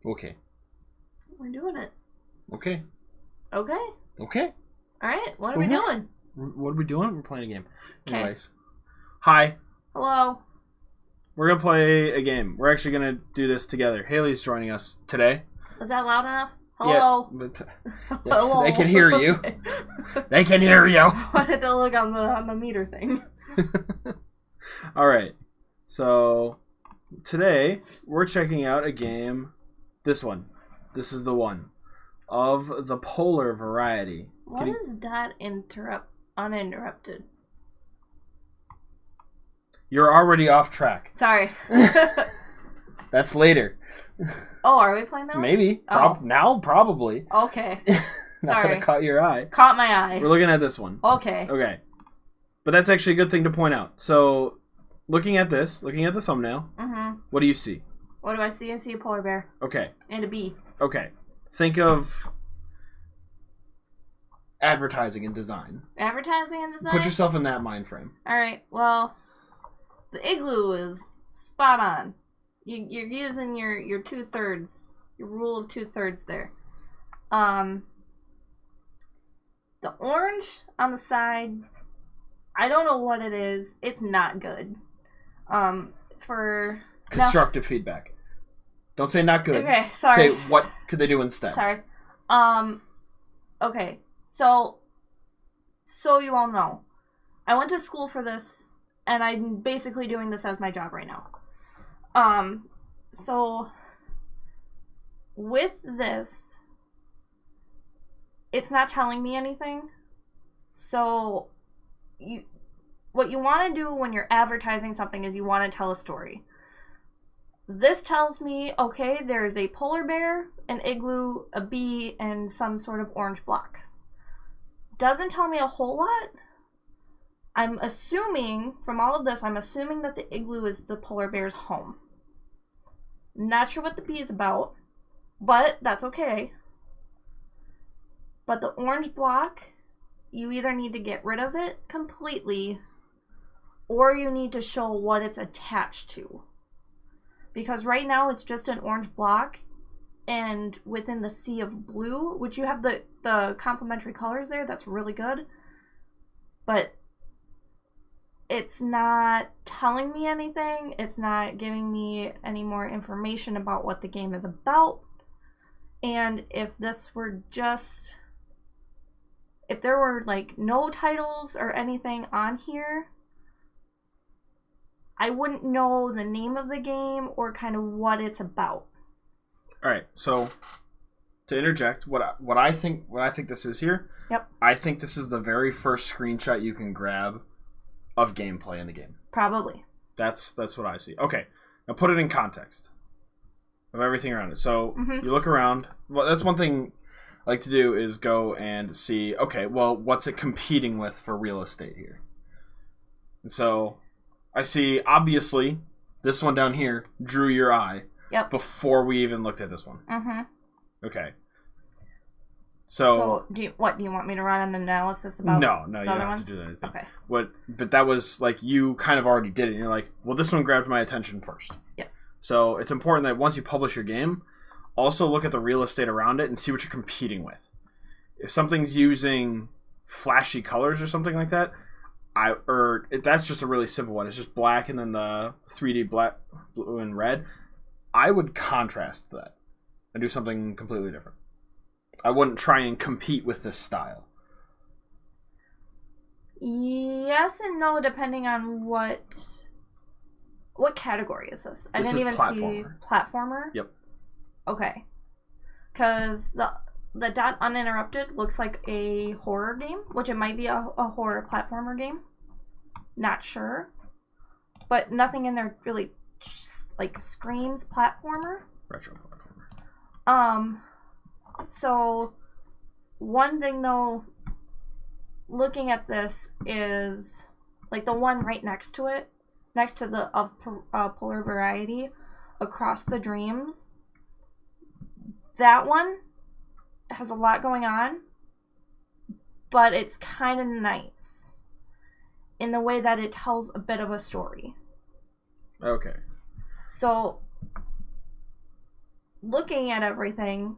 Okay. We're doing it. Okay. Okay. Okay. All right. What are we doing? What are we doing? We're playing a game. Okay. Anyways. Hi. Hello. We're going to play a game. We're actually going to do this together. Haley's joining us today. Is that loud enough? Hello. Yeah, but Hello. they can hear you. Okay. They can hear you. I wanted to look on the meter thing. All right. So today we're checking out a game. This one. This is the one of the polar variety. What is that uninterrupted? You're already off track. Sorry. That's later. Oh, are we playing that one? Maybe. Oh. Now, probably. Okay. Not Sorry. gonna caught your eye. Caught my eye. We're looking at this one. Okay. Okay. But that's actually a good thing to point out. So, looking at the thumbnail, what do you see? What do I see? I see a polar bear. Okay. And a bee. Okay. Think of advertising and design. Advertising and design? Put yourself in that mind frame. Alright, well, the igloo is spot on. You're using your 2/3, your rule of 2/3 there. The orange on the side, I don't know what it is. It's not good. Constructive feedback. Don't say not good. Okay, sorry. Say what could they do instead. Sorry. Okay. So you all know, I went to school for this, and I'm basically doing this as my job right now. So with this, it's not telling me anything. So what you want to do when you're advertising something is you want to tell a story. This tells me, okay, there's a polar bear, an igloo, a bee, and some sort of orange block. Doesn't tell me a whole lot. I'm assuming, from all of this, that the igloo is the polar bear's home. Not sure what the bee is about, but that's okay. But the orange block, you either need to get rid of it completely, or you need to show what it's attached to. Because right now it's just an orange block, and within the sea of blue, which you have the complementary colors there, that's really good. But it's not telling me anything. It's not giving me any more information about what the game is about. And if there were like no titles or anything on here, I wouldn't know the name of the game or kind of what it's about. All right, so to interject, what I think this is here. Yep. I think this is the very first screenshot you can grab of gameplay in the game. Probably. That's what I see. Okay, now put it in context of everything around it. So you look around. Well, that's one thing I like to do is go and see. Okay, well, what's it competing with for real estate here? And so I see, obviously, this one down here drew your eye. Yep. Before we even looked at this one. Okay. So do you want me to run an analysis about No, the you don't other have ones? to do anything. Okay. But that was like you kind of already did it. And you're like, well, this one grabbed my attention first. Yes. So it's important that once you publish your game, also look at the real estate around it and see what you're competing with. If something's using flashy colors or something like that, that's just a really simple one. It's just black and then the 3D black, blue, and red. I would contrast that and do something completely different. I wouldn't try and compete with this style. Yes and no, depending on what category is this? I didn't even see platformer. Yep. Okay. Because the dot uninterrupted looks like a horror game, which it might be a horror platformer game. Not sure, but nothing in there really like screams platformer. Retro platformer. So one thing though, looking at this is like the one right next to it, next to the polar variety, Across the Dreams. That one has a lot going on, but it's kind of nice in the way that it tells a bit of a story. Okay. So looking at everything,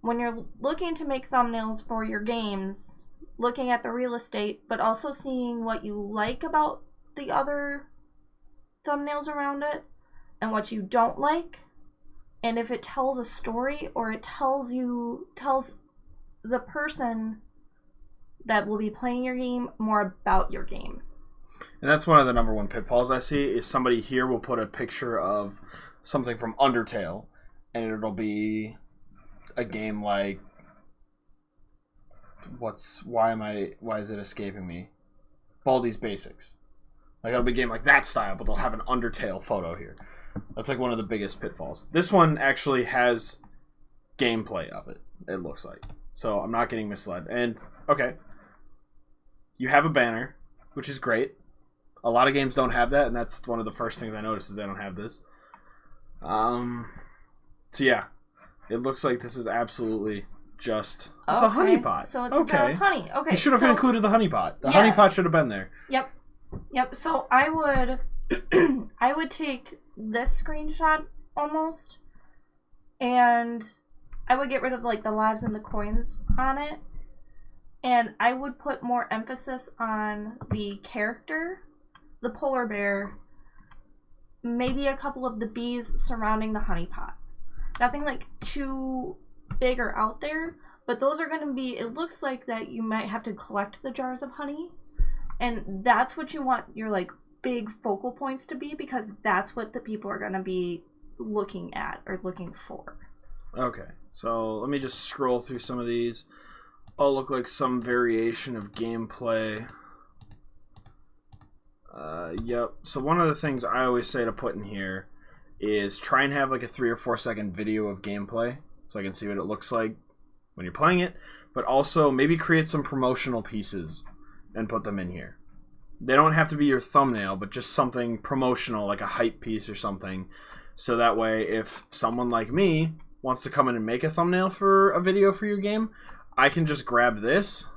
when you're looking to make thumbnails for your games, looking at the real estate, but also seeing what you like about the other thumbnails around it and what you don't like, and if it tells a story or it tells the person that will be playing your game more about your game. And that's one of the number one pitfalls I see is somebody here will put a picture of something from Undertale, and it'll be a game like why is it escaping me? Baldi's Basics. Like it'll be a game like that style, but they'll have an Undertale photo here. That's like one of the biggest pitfalls. This one actually has gameplay of it, it looks like. So I'm not getting misled. And okay. You have a banner, which is great. A lot of games don't have that, and that's one of the first things I noticed is they don't have this. So yeah. It looks like this is absolutely just it's a honeypot. So it's the honey. Okay. You should have included the honeypot. The honeypot should have been there. Yep. So I would take this screenshot almost, and I would get rid of like the lives and the coins on it, and I would put more emphasis on the character, the polar bear, maybe a couple of the bees surrounding the honeypot. Nothing like too big or out there, but those are going to be, it looks like that you might have to collect the jars of honey, and that's what you want your like big focal points to be, because that's what the people are going to be looking at or looking for. Okay, so let me just scroll through some of these. All look like some variation of gameplay. Yep, so one of the things I always say to put in here is try and have like a 3 or 4 second video of gameplay so I can see what it looks like when you're playing it, but also maybe create some promotional pieces and put them in here. They don't have to be your thumbnail, but just something promotional like a hype piece or something, so that way if someone like me wants to come in and make a thumbnail for a video for your game, I can just grab this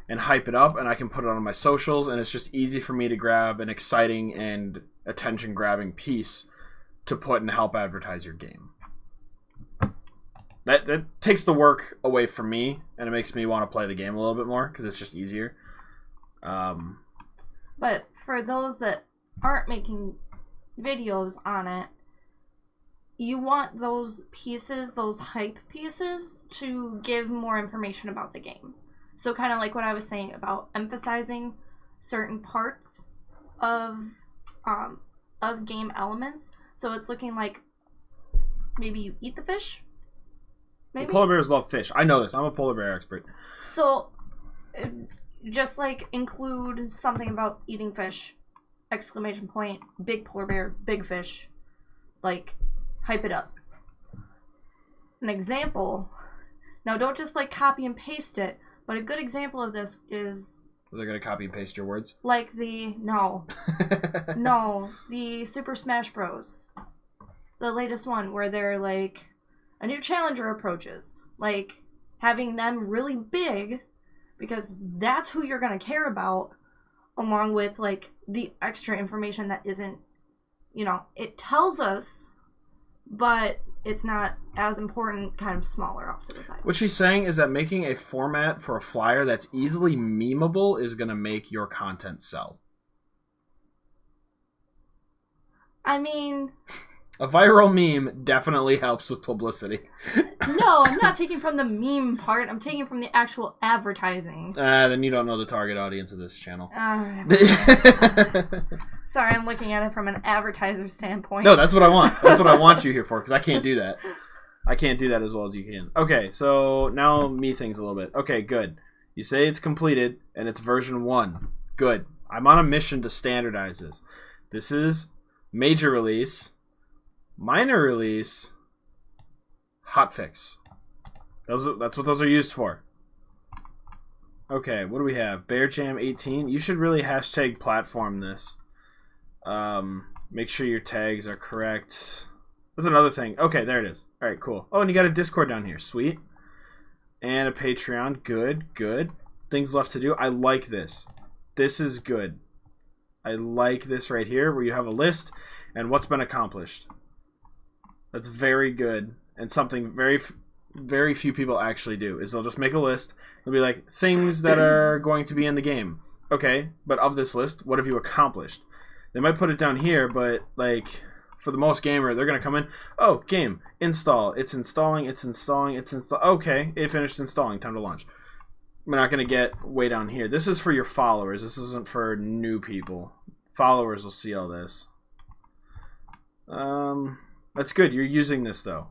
and hype it up and I can put it on my socials, and it's just easy for me to grab an exciting and attention grabbing piece to put and help advertise your game. That takes the work away from me, and it makes me want to play the game a little bit more because it's just easier. But for those that aren't making videos on it, you want those pieces, those hype pieces, to give more information about the game. So kind of like what I was saying about emphasizing certain parts of game elements. So it's looking like maybe you eat the fish. Maybe polar bears love fish. I know this. I'm a polar bear expert. So just like include something about eating fish, exclamation point, big polar bear, big fish. Like hype it up. An example. Now don't just like copy and paste it, but a good example of this is... Was I going to copy and paste your words? Like the... No. No. The Super Smash Bros. The latest one where they're like... A new challenger approaches. Like, having them really big, because that's who you're going to care about, along with, like, the extra information that isn't... You know, it tells us, but it's not as important, kind of smaller off to the side. What she's saying is that making a format for a flyer that's easily memeable is going to make your content sell. I mean... A viral meme definitely helps with publicity. No, I'm not taking from the meme part. I'm taking from the actual advertising. Then you don't know the target audience of this channel. Sorry, I'm looking at it from an advertiser standpoint. No, that's what I want. That's what I want you here for, because I can't do that. I can't do that as well as you can. Okay, so now me things a little bit. Okay, good. You say it's completed, and it's version 1. Good. I'm on a mission to standardize this. This is major release, minor release, hotfix. That's what those are used for. Okay, what do we have? BearJam18. You should really hashtag platform this. Make sure your tags are correct. That's another thing. Okay, there it is. All right, cool. Oh, and you got a Discord down here. Sweet. And a Patreon. Good, good. Things left to do. I like this. This is good. I like this right here where you have a list and what's been accomplished. That's very good, and something very few people actually do is they'll just make a list. They'll be like, things that are going to be in the game. Okay, but of this list, what have you accomplished? They might put it down here, but like for the most gamer, they're gonna come in. Oh, game install. It's installing. It's installing. It's install. Okay, it finished installing. Time to launch. We're not gonna get way down here. This is for your followers. This isn't for new people. Followers will see all this. That's good. You're using this though.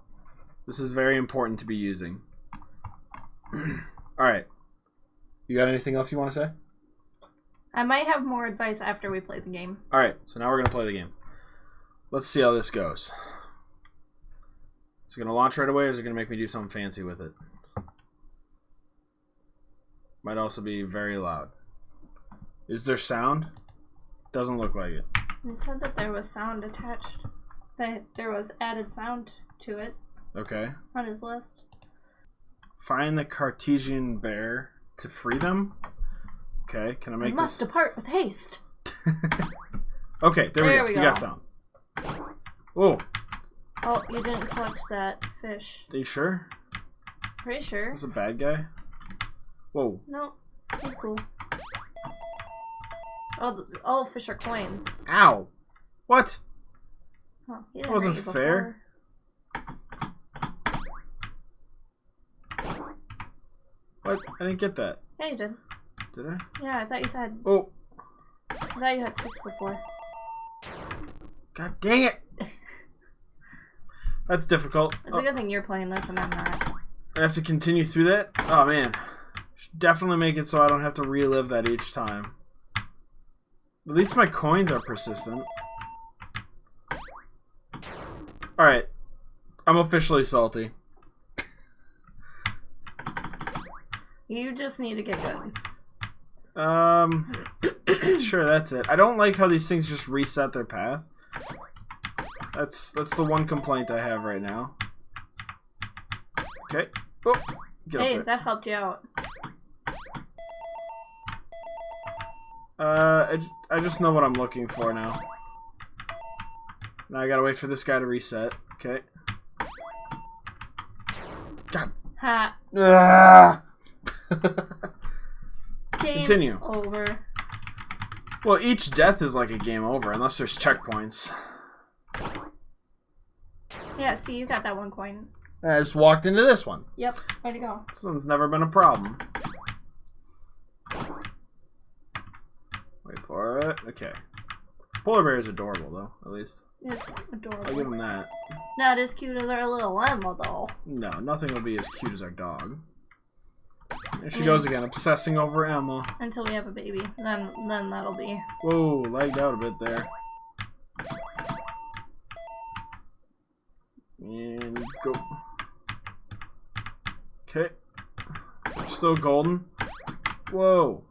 This is very important to be using. All right. You got anything else you want to say? I might have more advice after we play the game. All right. So now we're gonna play the game. Let's see how this goes. Is it gonna launch right away, or is it gonna make me do something fancy with it? Might also be very loud. Is there sound? Doesn't look like it. It said that there was sound attached. That there was added sound to it. Okay. On his list. Find the Cartesian bear to free them. Okay, can I make this? Must depart with haste. Okay, there we go. We got sound. Whoa. Oh, you didn't collect that fish. Are you sure? Pretty sure. This is a bad guy? Whoa. No, he's cool. All fish are coins. Ow. What? Oh, that wasn't fair. What? I didn't get that. Yeah, you did. Did I? Yeah, I thought you said. Oh. I thought you had 6 before. God dang it. That's difficult. It's a good thing you're playing this and I'm not. I have to continue through that? Oh, man. Should definitely make it so I don't have to relive that each time. At least my coins are persistent. Alright. I'm officially salty. You just need to get good. Sure, that's it. I don't like how these things just reset their path. That's the one complaint I have right now. Okay. Oh, get hey, up there. that helped you out. I just know what I'm looking for now. Now I gotta wait for this guy to reset. Okay. God. Ha. Ah. Game Continue. over. Well, each death is like a game over, unless there's checkpoints. Yeah, see, you got that 1 coin. I just walked into this one. Yep, way to go. This one's never been a problem. Wait for it. Okay. Polar bear is adorable, though, at least. It's adorable. I'll give him that. Not as cute as our little Emma, though. No, nothing will be as cute as our dog. There she goes again, obsessing over Emma. Until we have a baby. Then that'll be. Whoa, lagged out a bit there. And go. Okay. Still golden. Whoa.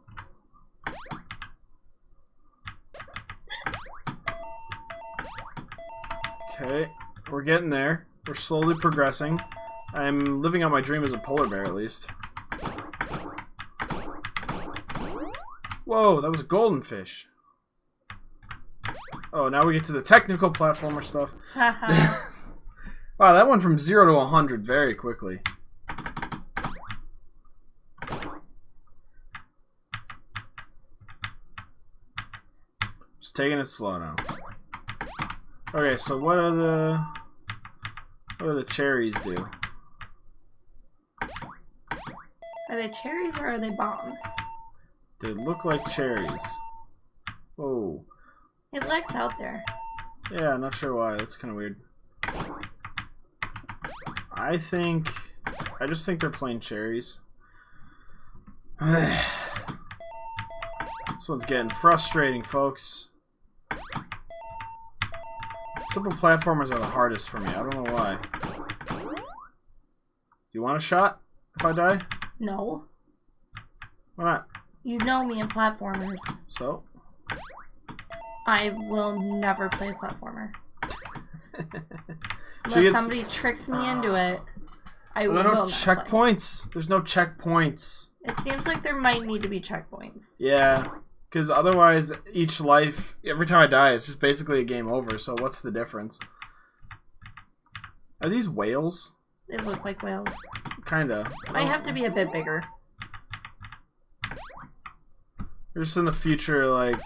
Okay. We're getting there. We're slowly progressing. I'm living out my dream as a polar bear, at least. Whoa, that was a golden fish. Oh, now we get to the technical platformer stuff. Haha. Wow, that went from 0 to 100 very quickly. Just taking it slow now. Okay, so what do the cherries do? Are they cherries or are they bombs? They look like cherries. Whoa. It lags out there. Yeah, not sure why. That's kind of weird. I just think they're plain cherries. This one's getting frustrating, folks. Simple platformers are the hardest for me. I don't know why. Do you want a shot if I die? No. Why not? You know me in platformers. So? I will never play a platformer. Unless somebody tricks me into it, I will not play. Checkpoints. There's no checkpoints. It seems like there might need to be checkpoints. Yeah, because otherwise each life, every time I die, it's just basically a game over, so what's the difference? Are these whales? They look like whales. Kinda. I have to be a bit bigger. Just in the future, like...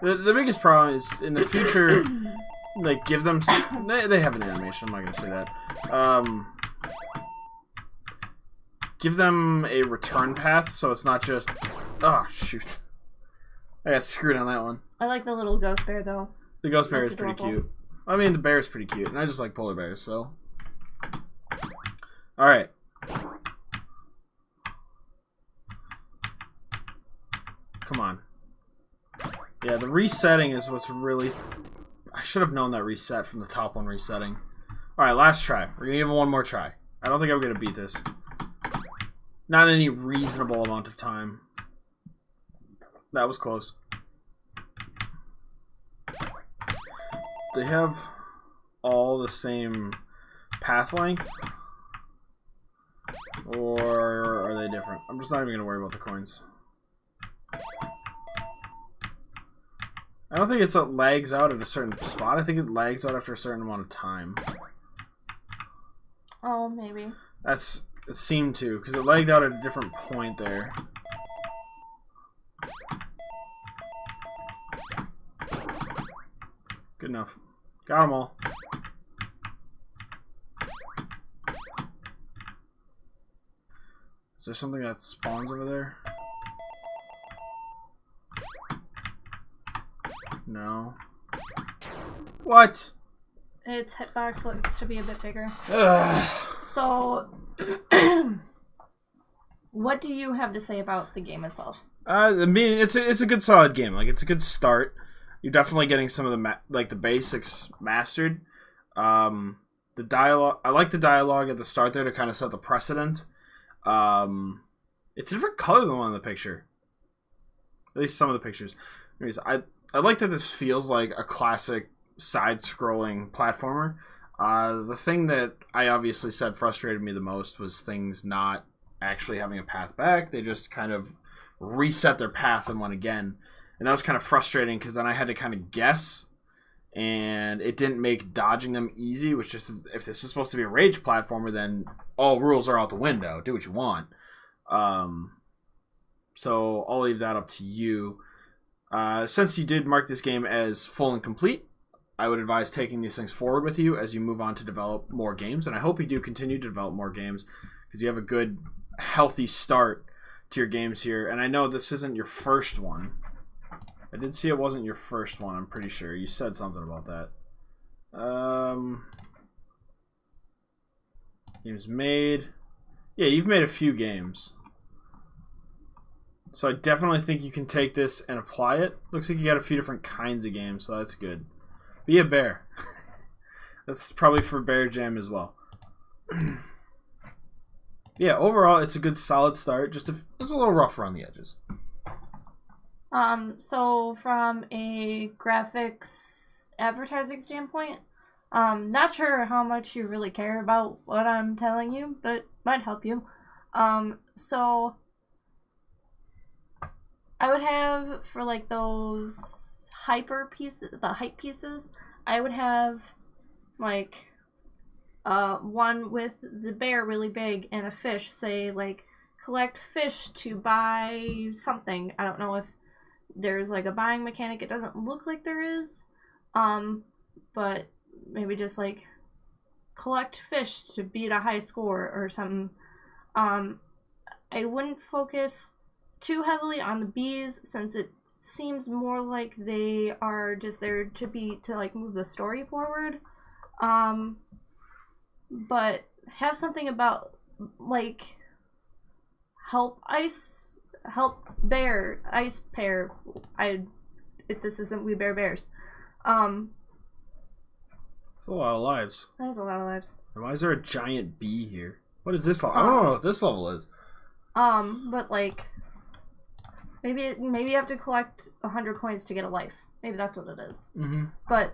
The biggest problem is, in the future, like, give them... They have an animation, I'm not gonna say that. Give them a return path, so it's not just... Oh, shoot. I got screwed on that one. I like the little ghost bear, though. The ghost bear That's is pretty adorable. cute. I mean, the bear is pretty cute, and I just like polar bears, so... Alright. Come on. Yeah, the resetting is what's really... I should have known that reset from the top one resetting. Alright, last try. We're gonna give it one more try. I don't think I'm gonna beat this. Not any reasonable amount of time. That was close. They have all the same path length? Or are they different? I'm just not even going to worry about the coins. I don't think it lags out at a certain spot. I think it lags out after a certain amount of time. Oh, maybe. It seemed to, because it lagged out at a different point there. Good enough. Got them all. Is there something that spawns over there? No. What? Its hitbox looks to be a bit bigger. Ugh. So, what do you have to say about the game itself? I mean, it's a good solid game. Like, it's a good start. You're definitely getting some of the the basics mastered. The dialogue, I like the dialogue at the start there to kind of set the precedent. It's a different color than the one in the picture. At least some of the pictures. Anyways, I like that this feels like a classic side-scrolling platformer. The thing that I obviously said frustrated me the most was things not actually having a path back. They just kind of reset their path and went again. And that was kind of frustrating because then I had to kind of guess, and it didn't make dodging them easy, which just, if this is supposed to be a rage platformer, then all rules are out the window. Do what you want. So I'll leave that up to you. Since you did mark this game as full and complete, I would advise taking these things forward with you as you move on to develop more games. And I hope you do continue to develop more games because you have a good, healthy start to your games here. And I know this isn't your first one. I did see it wasn't your first one, I'm pretty sure. You said something about that. Games made. Yeah, you've made a few games. So I definitely think you can take this and apply it. Looks like you got a few different kinds of games, so that's good. Be a bear. That's probably for Bear Jam as well. Yeah, overall, it's a good solid start. Just it's a little rough around the edges. So from a graphics advertising standpoint, not sure how much you really care about what I'm telling you, but might help you. So I would have, for like those hyper pieces, the hype pieces, I would have like one with the bear really big and a fish, say like collect fish to buy something. I don't know if there's like a buying mechanic. It doesn't look like there is, but maybe just like collect fish to beat a high score or something. I wouldn't focus too heavily on the bees since it seems more like they are just there to like move the story forward. But have something about like help bear, ice pair. If this isn't We Bear Bears. It's a lot of lives. There's a lot of lives. And why is there a giant bee here? What is this level? I don't know what this level is. But like maybe you have to collect 100 coins to get a life. Maybe that's what it is. Mm-hmm. But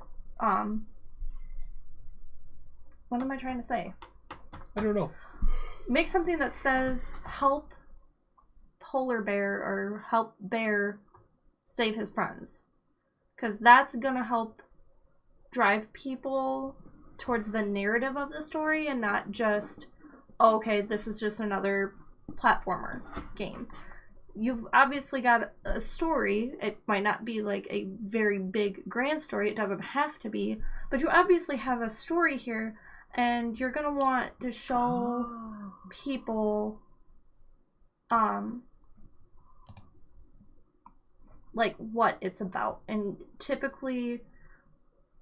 what am I trying to say? I don't know. Make something that says help polar bear or help bear save his friends, because that's gonna help drive people towards the narrative of the story and not just, oh, okay, this is just another platformer game. You've obviously got a story. It might not be like a very big grand story. It doesn't have to be, but you obviously have a story here, and you're gonna want to show people like what it's about. And typically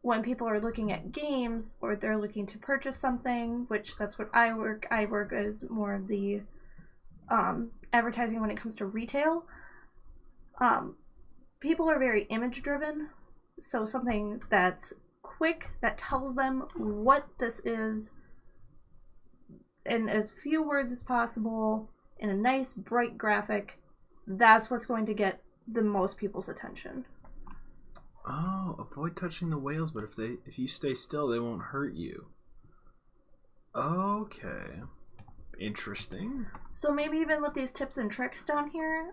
when people are looking at games or they're looking to purchase something, which that's what I work as more of the advertising when it comes to retail. People are very image driven, so something that's quick, that tells them what this is in as few words as possible, in a nice bright graphic, that's what's going to get the most people's attention. Oh, avoid touching the whales, but if you stay still, they won't hurt you. Okay. Interesting. So maybe even with these tips and tricks down here,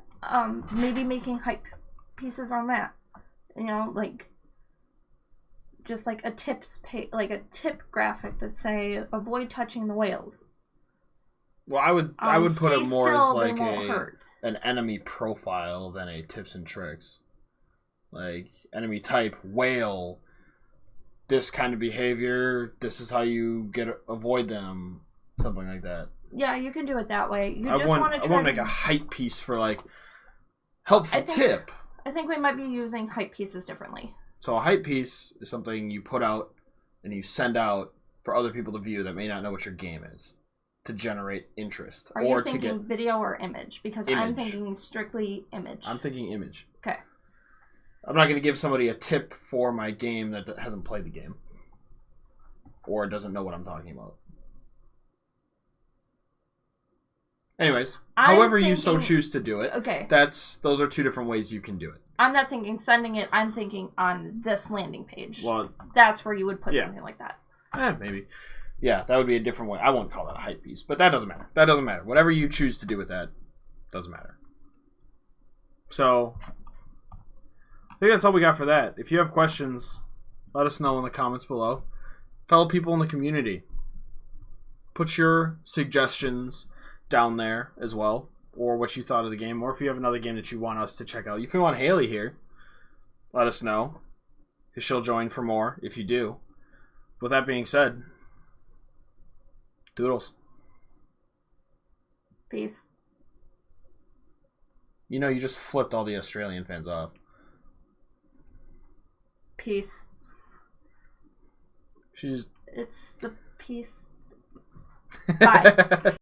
maybe making hype pieces on that. You know, like just like a like a tip graphic that say avoid touching the whales. Well, I would put it more as like an enemy profile than a tips and tricks. Like enemy type whale, this kind of behavior, this is how you avoid them, something like that. Yeah, you can do it that way. I want to make a hype piece for like helpful tip. I think we might be using hype pieces differently. So a hype piece is something you put out and you send out for other people to view that may not know what your game is, to generate interest. Are you thinking video or image? Because image. I'm thinking strictly image. I'm thinking image. Okay. I'm not going to give somebody a tip for my game that hasn't played the game or doesn't know what I'm talking about. Anyways, however you so choose to do it. Okay. Those are two different ways you can do it. I'm not thinking sending it. I'm thinking on this landing page. Well, that's where you would put something like that. Maybe. Yeah, that would be a different way. I won't call that a hype piece, but that doesn't matter. That doesn't matter. Whatever you choose to do with that doesn't matter. So, I think that's all we got for that. If you have questions, let us know in the comments below. Fellow people in the community, put your suggestions down there as well, or what you thought of the game, or if you have another game that you want us to check out. If you want Haley here, let us know, because she'll join for more if you do. With that being said, doodles. Peace. You know, you just flipped all the Australian fans off. Peace. It's the peace. Bye.